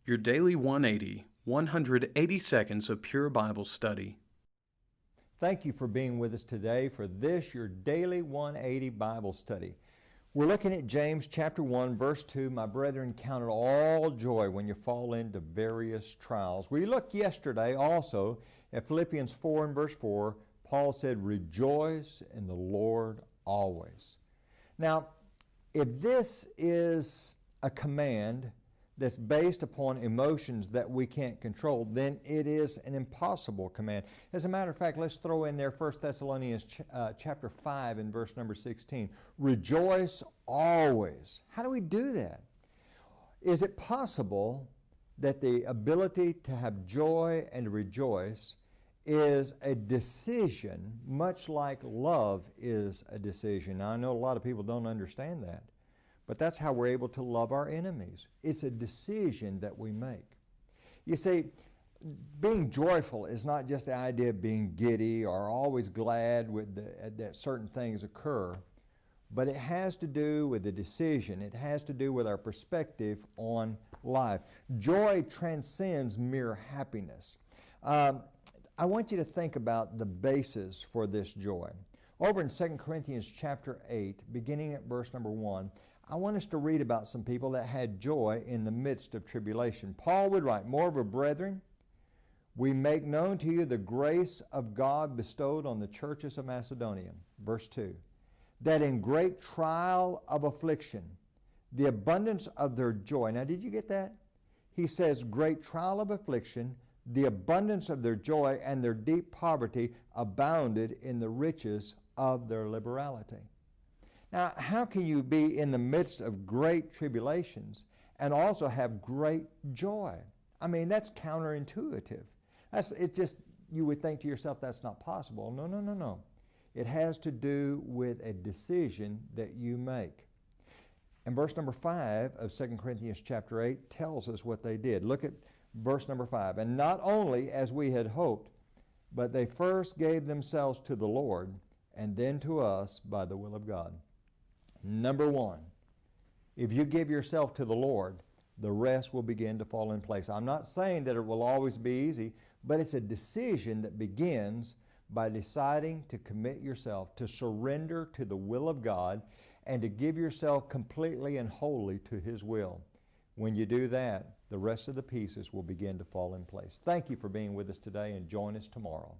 Your Daily 180, 180 seconds of pure Bible study. Thank you for being with us today for this, your Daily 180 Bible study. We're looking at James chapter 1, verse 2. My brethren, count it all joy when you fall into various trials. We looked yesterday also at Philippians 4 and verse 4. Paul said, rejoice in the Lord always. Now, if this is a command that's based upon emotions that we can't control, then it is an impossible command. As a matter of fact, let's throw in there 1 Thessalonians chapter 5 and verse number 16. Rejoice always. How do we do that? Is it possible that the ability to have joy and to rejoice is a decision, much like love is a decision? Now, I know a lot of people don't understand that. But that's how we're able to love our enemies. It's a decision that we make. You see, being joyful is not just the idea of being giddy or always glad that certain things occur, but it has to do with the decision. It has to do with our perspective on life. Joy transcends mere happiness. I want you to think about the basis for this joy. Over in 2 Corinthians chapter 8, beginning at verse number 1, I want us to read about some people that had joy in the midst of tribulation. Paul would write, moreover, brethren, we make known to you the grace of God bestowed on the churches of Macedonia. Verse 2, that in great trial of affliction, the abundance of their joy. Now, did you get that? He says, great trial of affliction, the abundance of their joy and their deep poverty abounded in the riches of their liberality. Now, how can you be in the midst of great tribulations and also have great joy? I mean, that's counterintuitive. It's just, you would think to yourself, that's not possible. No. It has to do with a decision that you make. And verse number 5 of 2 Corinthians chapter 8 tells us what they did. Look at verse number 5. And not only as we had hoped, but they first gave themselves to the Lord and then to us by the will of God. Number one, if you give yourself to the Lord, the rest will begin to fall in place. I'm not saying that it will always be easy, but it's a decision that begins by deciding to commit yourself, to surrender to the will of God, and to give yourself completely and wholly to His will. When you do that, the rest of the pieces will begin to fall in place. Thank you for being with us today, and join us tomorrow.